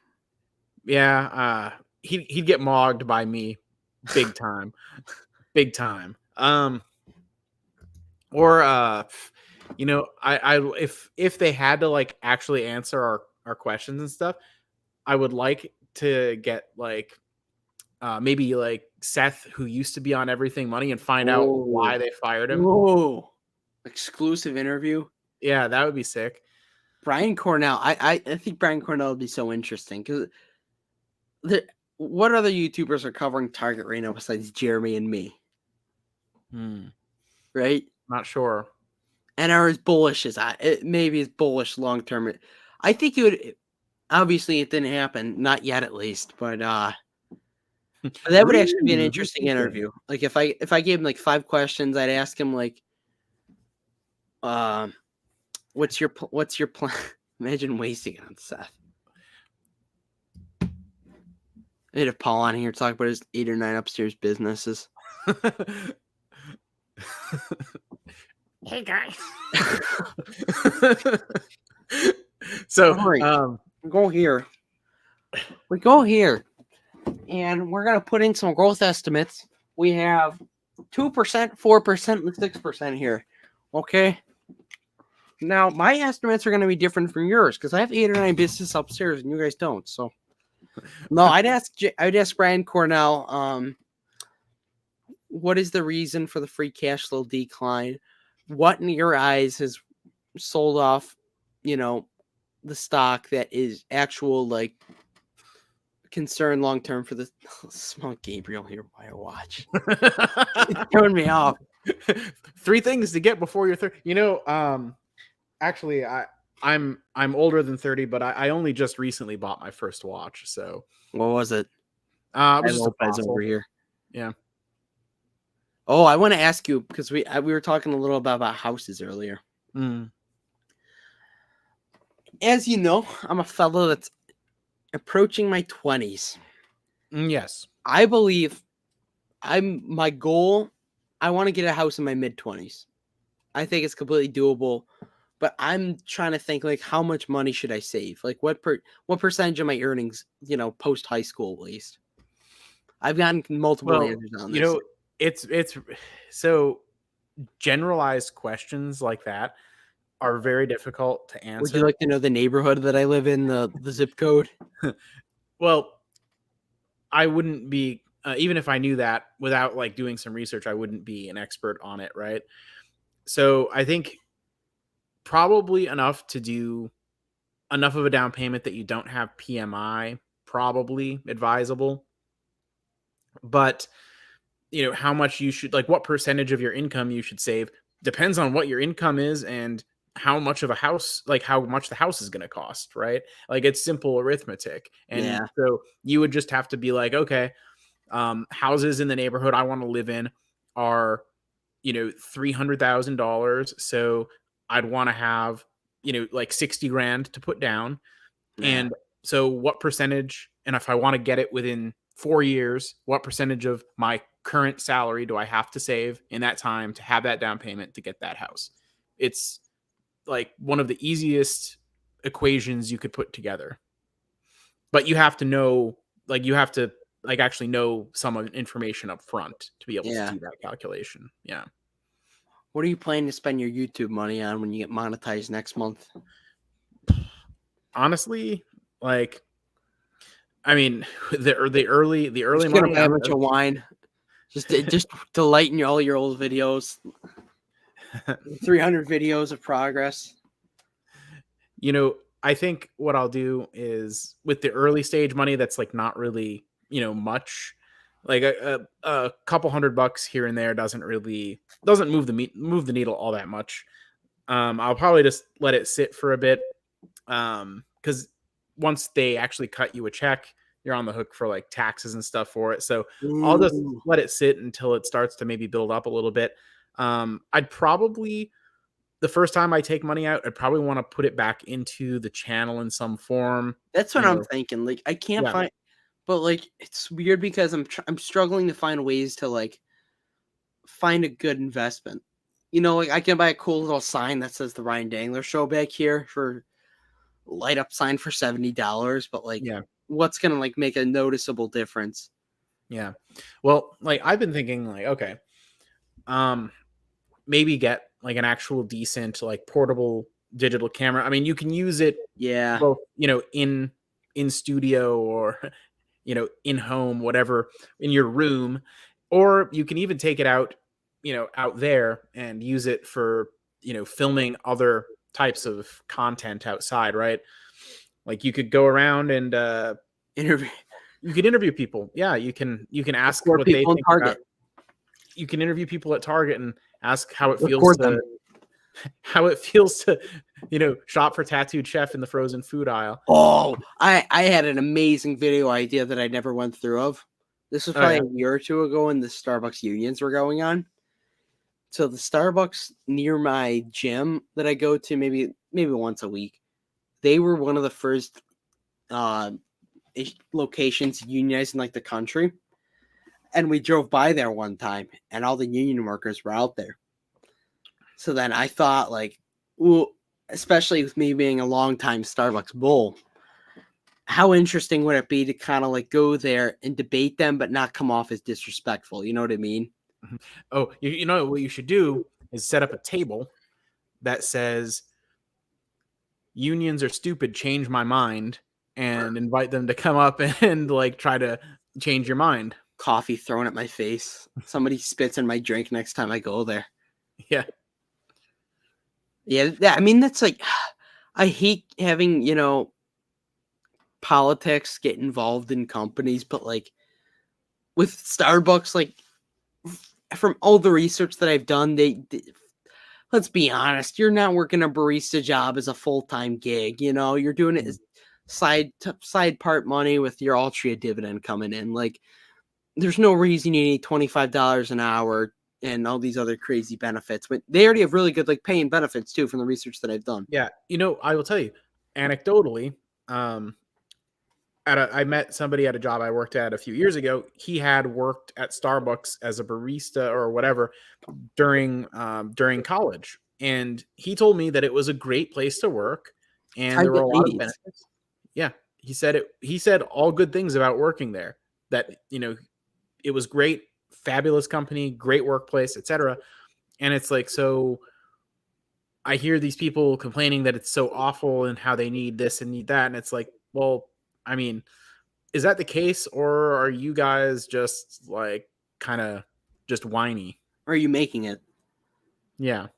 Yeah. He'd get mogged by me big time. Big time. Or I if they had to like actually answer our questions and stuff, I would like to get like maybe like Seth, who used to be on Everything Money, and find out why they fired him. Whoa. Exclusive interview. Yeah, that would be sick. Brian Cornell. I think Brian Cornell would be so interesting because what other YouTubers are covering Target right now besides Jeremy and me? Right? Not sure. And are as bullish as maybe as bullish long term. I think it would. Obviously, it didn't happen, not yet, at least. But that would actually be an interesting interview. Like if I gave him like 5 questions, I'd ask him like, what's your plan? Imagine wasting it on Seth. I'd have Paul on here talk about his 8 or 9 upstairs businesses. Hey guys. So go here. We go here, and we're gonna put in some growth estimates. We have 2%, 4%, and 6% here. Okay. Now my estimates are gonna be different from yours because I have 8 or 9 businesses upstairs, and you guys don't. So, no, I'd ask Brian Cornell. What is the reason for the free cash flow decline? What in your eyes has sold off, the stock that is actual like concern long term for the small Gabriel here by a watch? It's throwing me off. 3 things to get before you're 30. Actually, I'm older than 30, but I only just recently bought my first watch. So what was it? It was just a Fossil over here. Yeah. Oh, I want to ask you because we were talking a little about houses earlier. As you know, I'm a fellow that's approaching my 20s. Yes. I believe my goal. I want to get a house in my mid-20s. I think it's completely doable, but I'm trying to think like how much money should I save? Like what percentage of my earnings, post high school at least. I've gotten multiple answers on this. It's so generalized questions like that are very difficult to answer. Would you like to know the neighborhood that I live in, the zip code? Well, I wouldn't be even if I knew that without like doing some research, I wouldn't be an expert on it, right? So I think probably enough to do enough of a down payment that you don't have PMI, probably advisable. But how much you should like what percentage of your income you should save depends on what your income is and how much of a house, like how much the house is going to cost, right? Like it's simple arithmetic. And so you would just have to be like, okay, houses in the neighborhood I want to live in are, $300,000. So I'd want to have, like 60 grand to put down. Yeah. And so what percentage, and if I want to get it within 4 years, what percentage of my current salary do I have to save in that time to have that down payment to get that house? It's like one of the easiest equations you could put together. But you have to know, actually know some information up front to be able to do that calculation. Yeah. What are you planning to spend your YouTube money on when you get monetized next month? Honestly, the early money. Buy a bunch of wine. Just delight in all your old videos. 300 videos of progress. You know, I think what I'll do is with the early stage money that's like not really, you know, much, like a couple $100 here and there doesn't move the needle all that much. I'll probably just let it sit for a bit. Because once they actually cut you a check, you're on the hook for like taxes and stuff for it. So I'll just let it sit until it starts to maybe build up a little bit. I'd probably, the first time I take money out, I'd probably want to put it back into the channel in some form. That's what I'm thinking. Like, I can't find, but like, it's weird because I'm struggling to find ways to like find a good investment. You know, like I can buy a cool little sign that says the Ryan Dangler Show back here for light up sign for $70, but like, what's gonna like make a noticeable difference? Yeah. Well, like I've been thinking like, okay, maybe get like an actual decent like portable digital camera. I mean, you can use it both, you know, in studio or you know, in home, whatever, in your room, or you can even take it out, you know, out there and use it for, you know, filming other types of content outside, right? Like you could go around and interview. You could interview people. Yeah, you can ask what they think about. You can interview people at Target and ask how it feels to you know, shop for Tattooed Chef in the frozen food aisle. Oh, I had an amazing video idea that I never went through of. This was probably a year or two ago when the Starbucks unions were going on. So the Starbucks near my gym that I go to maybe once a week, they were one of the first locations unionized in like the country. And we drove by there one time and all the union workers were out there. So then I thought like, ooh, especially with me being a longtime Starbucks bull, how interesting would it be to kind of like go there and debate them, but not come off as disrespectful? You know what I mean? Oh, you know what you should do is set up a table that says unions are stupid, change my mind, and invite them to come up and like try to change your mind. Coffee thrown at my face. Somebody spits in my drink next time I go there. Yeah. Yeah, I mean, that's like, I hate having, you know, politics get involved in companies, but like with Starbucks, like from all the research that I've done, let's be honest, you're not working a barista job as a full-time gig, you know, you're doing it as side part money with your Altria dividend coming in. Like, there's no reason you need $25 an hour and all these other crazy benefits, but they already have really good like paying benefits too from the research that I've done. Yeah, you know, I will tell you, anecdotally, I met somebody at a job I worked at a few years ago. He had worked at Starbucks as a barista or whatever during college, and he told me that it was a great place to work, and there were a lot of benefits. Yeah, he said all good things about working there. That, you know, it was great, fabulous company, great workplace, etc. And it's like, so I hear these people complaining that it's so awful and how they need this and need that, and it's like, well, I mean, is that the case, or are you guys just like kind of just whiny? Or are you making it? Yeah,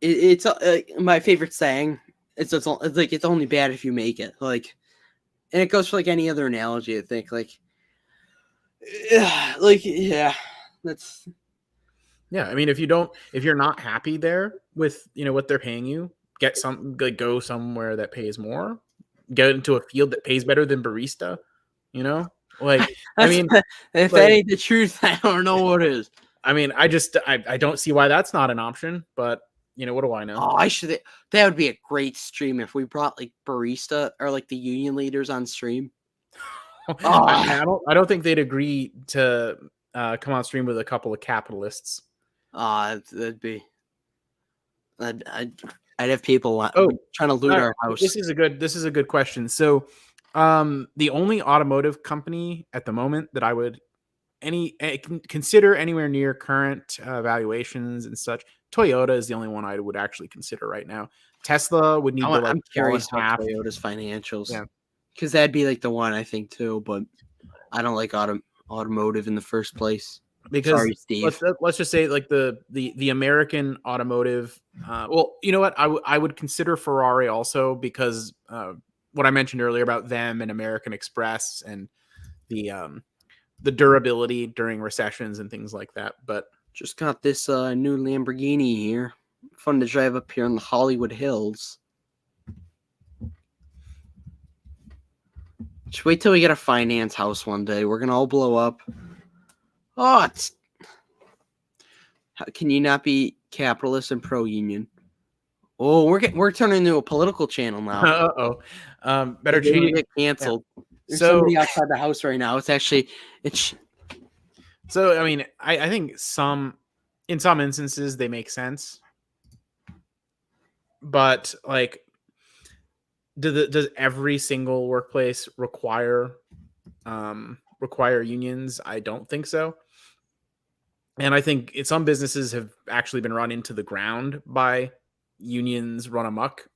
it's my favorite saying. It's like it's only bad if you make it. Like, and it goes for like any other analogy. I think yeah, that's. Yeah, I mean, if you're not happy there with, you know, what they're paying you, get some, like, go somewhere that pays more. Get into a field that pays better than barista, you know? Like, I mean, if that ain't the truth, I don't know what is. I mean, I don't see why that's not an option, but, you know, what do I know? Oh, that would be a great stream if we brought like barista or like the union leaders on stream. I don't think they'd agree to come on stream with a couple of capitalists. That'd be. I'd have people trying to loot our house. This is a good question. So, the only automotive company at the moment that I would consider anywhere near current valuations and such, Toyota is the only one I would actually consider right now. Tesla would need to like. I'm curious about Toyota's financials, because that'd be like the one I think too. But I don't like automotive in the first place. because Sorry, Steve. let's just say like the American automotive. Well, you know what? I would consider Ferrari also because what I mentioned earlier about them and American Express and the durability during recessions and things like that. But Just got this new Lamborghini here. Fun to drive up here in the Hollywood Hills. Just wait till we get a finance house one day. We're gonna all blow up. Oh, how can you not be capitalist and pro-union? Oh, we're turning into a political channel now. better We're gonna change. get canceled. There's So somebody outside the house right now. It's So I mean, I think in some instances they make sense, but like, does every single workplace require unions? I don't think so. And I think some businesses have actually been run into the ground by unions run amok.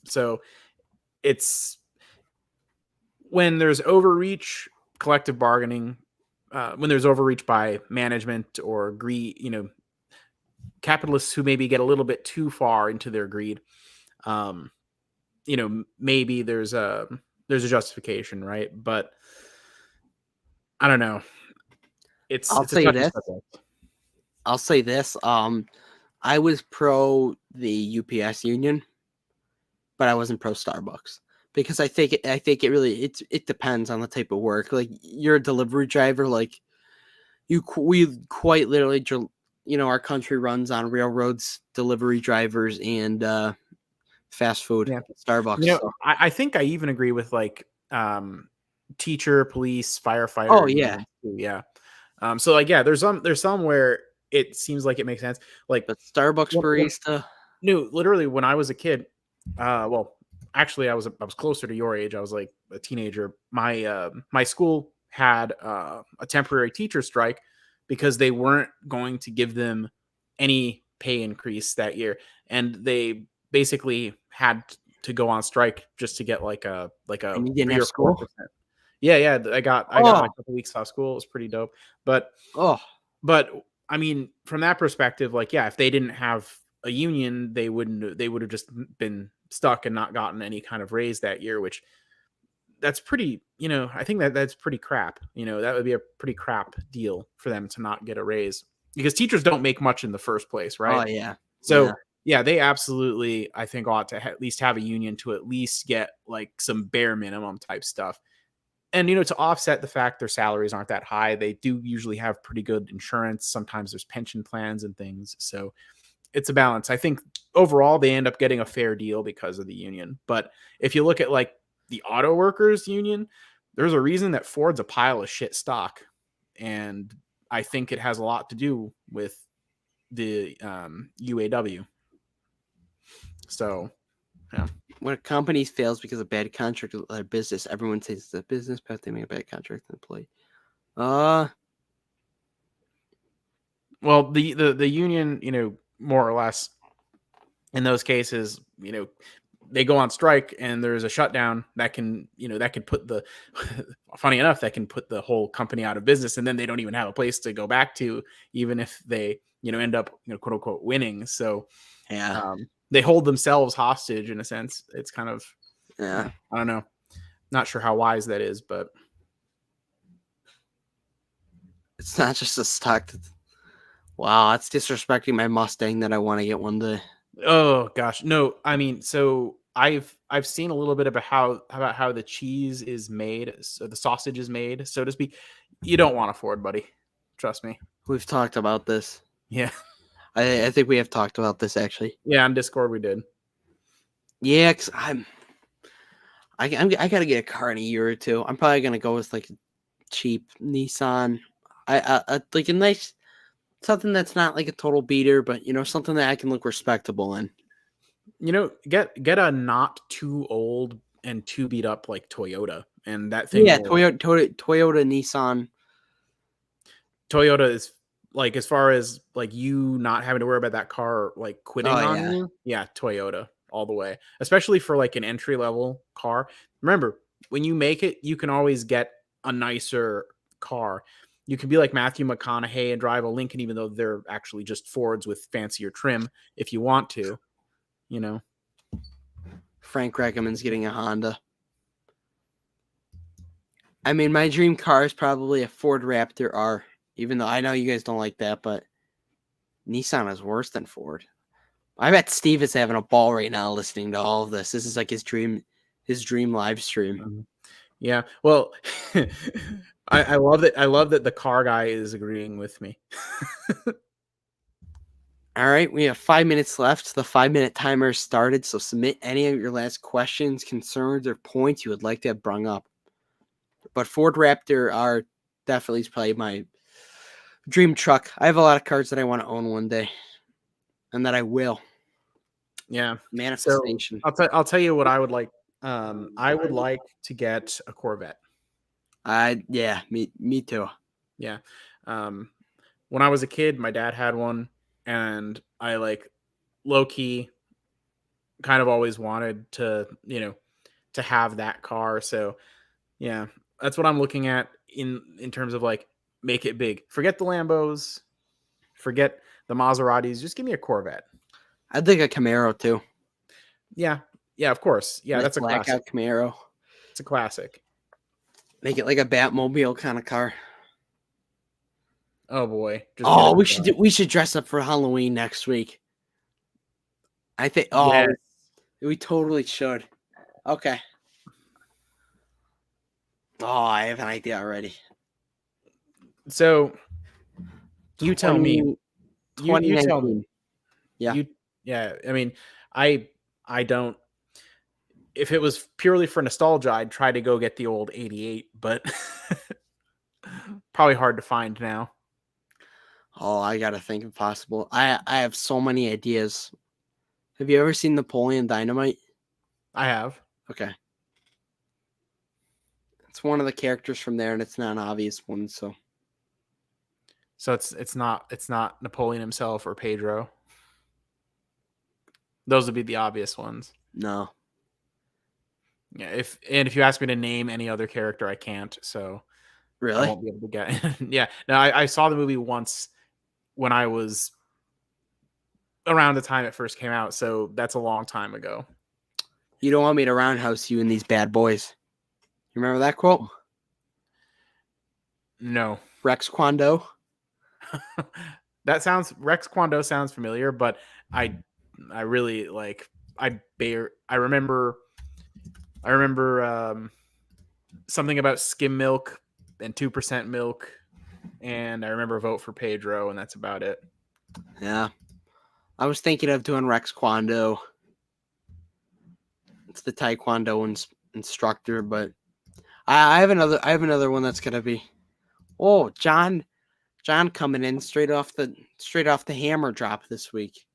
So it's when there's overreach, collective bargaining, when there's overreach by management or greed, capitalists who maybe get a little bit too far into their greed, maybe there's a justification, right? But I don't know. It's a touchy subject. I'll say this. I was pro the UPS union, but I wasn't pro Starbucks because I think it really it depends on the type of work. Like you're a delivery driver, like we quite literally, our country runs on railroads, delivery drivers, and fast food. Yeah. Starbucks. I think I even agree with like teacher, police, firefighter. Oh yeah, yeah. So like there's some where it seems like it makes sense. Like but Starbucks barista. No, literally when I was a kid, well, actually I was closer to your age. I was like a teenager. My school had a temporary teacher strike because they weren't going to give them any pay increase that year, and they basically had to go on strike just to get like a And you didn't have school? 4%. Yeah, I got a couple weeks off school. It was pretty dope. But I mean, from that perspective, like, yeah, if they didn't have a union, they would have just been stuck and not gotten any kind of raise that year, which that's pretty, I think that's pretty crap. That would be a pretty crap deal for them to not get a raise because teachers don't make much in the first place, right? Oh yeah. So yeah, they absolutely, I think, ought to at least have a union to at least get like some bare minimum type stuff. And, to offset the fact their salaries aren't that high, they do usually have pretty good insurance. Sometimes there's pension plans and things. So it's a balance. I think overall they end up getting a fair deal because of the union. But if you look at like the auto workers union, there's a reason that Ford's a pile of shit stock. And I think it has a lot to do with the UAW. So, yeah. When a company fails because of bad contract with their business, everyone says it's a business, but they make a bad contract with the employee. Well, the union, more or less, in those cases, they go on strike and there's a shutdown that can put the funny enough, that can put the whole company out of business, and then they don't even have a place to go back to, even if they, end up, quote unquote, winning. So, yeah. They hold themselves hostage in a sense. It's kind of, yeah. I don't know. Not sure how wise that is, but it's not just a stock. Wow, that's disrespecting my Mustang that I want to get one day. Oh gosh, no. I mean, so I've seen a little bit about how the cheese is made, so the sausage is made, so to speak. You don't want a Ford, buddy. Trust me. We've talked about this. Yeah. I think we have talked about this actually. Yeah, on Discord we did. Yeah, cause I gotta get a car in a year or two. I'm probably gonna go with like a cheap Nissan. I like a nice something that's not like a total beater, but something that I can look respectable in. Get a not too old and too beat up like Toyota, and that thing. Yeah, Toyota, Nissan. Toyota is like, as far as like you not having to worry about that car like quitting on you. Yeah, Toyota all the way, especially for like an entry level car. Remember, when you make it, you can always get a nicer car. You can be like Matthew McConaughey and drive a Lincoln, even though they're actually just Fords with fancier trim, if you want to. You know, Frank Reckerman's getting a Honda. I mean, my dream car is probably a Ford Raptor R, even though I know you guys don't like that, but Nissan is worse than Ford. I bet Steve is having a ball right now listening to all of this. This is like his dream live stream. Yeah. Well, I love that. I love that the car guy is agreeing with me. All right, we have 5 minutes left. The 5-minute timer is started, so submit any of your last questions, concerns, or points you would like to have brung up. But Ford Raptor are definitely probably my dream truck. I have a lot of cars that I want to own one day, and that I will. Yeah, manifestation. So I'll tell you what I would like. I would like to get a Corvette. Yeah, me too. Yeah. When I was a kid, my dad had one, and I like low key kind of always wanted to, to have that car. So yeah, that's what I'm looking at in terms of like make it big. Forget the Lambos, forget the Maseratis. Just give me a Corvette. I'd like a Camaro too. Yeah, of course. Yeah, like that's a blackout Camaro. It's a classic. Make it like a Batmobile kind of car. Oh boy! We should dress up for Halloween next week. I think. Oh, yes. We totally should. Okay. Oh, I have an idea already. So, you tell me. You tell me. Yeah. I mean, I don't. If it was purely for nostalgia, I'd try to go get the old 88, but probably hard to find now. Oh, I gotta think if possible. I have so many ideas. Have you ever seen Napoleon Dynamite? I have. Okay. It's one of the characters from there, and it's not an obvious one, so. So it's not Napoleon himself or Pedro. Those would be the obvious ones. No. Yeah, if you ask me to name any other character, I can't. So really, I won't be able to get. Yeah, no, I saw the movie once when I was around the time it first came out, so that's a long time ago. You don't want me to roundhouse you in these bad boys. You remember that quote? No. Rex Kwon Do. Rex Kwon Do sounds familiar, but I really like I remember something about skim milk and 2% milk, and I remember Vote for Pedro, and that's about it. Yeah. I was thinking of doing Rex Kwon Do. It's the Taekwondo instructor, but I have another one that's gonna be John coming in straight off the hammer drop this week.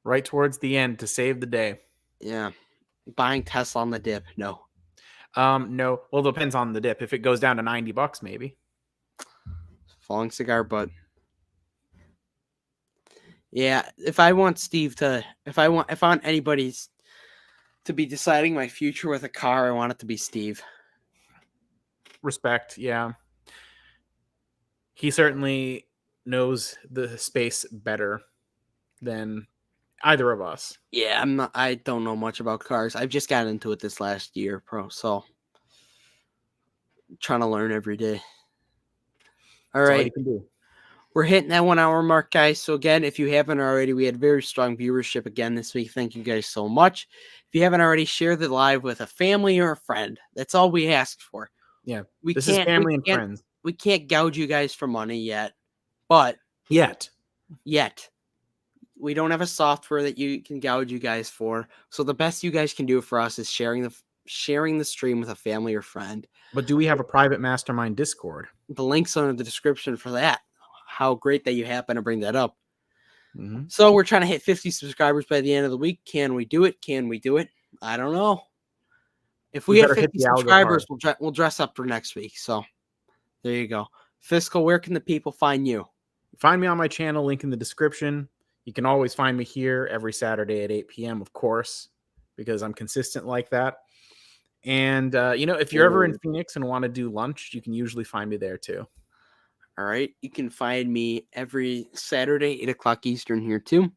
Right towards the end to save the day. Yeah. Buying Tesla on the dip. No. No. Well, it depends on the dip. If it goes down to $90, maybe. Falling cigar butt. Yeah, if I want anybody to be deciding my future with a car, I want it to be Steve. Respect, yeah. He certainly knows the space better than either of us. Yeah, I don't know much about cars. I've just gotten into it this last year, so I'm trying to learn every day. All right. All you can do. We're hitting that 1 hour mark, guys. So again, if you haven't already, we had very strong viewership again this week. Thank you guys so much. If you haven't already, share the live with a family or a friend. That's all we asked for. Yeah, this is family and friends. We can't gouge you guys for money yet, but yet. We don't have a software that you can gouge you guys for. So the best you guys can do for us is sharing the stream with a family or friend. But do we have a private mastermind Discord? The link's under the description for that. How great that you happen to bring that up. Mm-hmm. So we're trying to hit 50 subscribers by the end of the week. Can we do it? I don't know. If we hit 50 subscribers, we'll dress up for next week. So there you go. Fiscal, where can the people find you? Find me on my channel, link in the description. You can always find me here every Saturday at 8 p.m., of course, because I'm consistent like that. And, if you're ever in Phoenix and want to do lunch, you can usually find me there too. All right. You can find me every Saturday, 8 o'clock Eastern here too,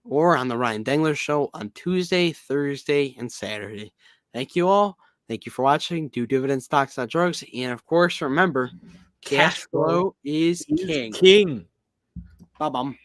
or on the Ryan Dengler Show on Tuesday, Thursday, and Saturday. Thank you all. Thank you for watching. Do dividends, stocks, not drugs. And of course, remember, cash flow is king. King. Bye-bye.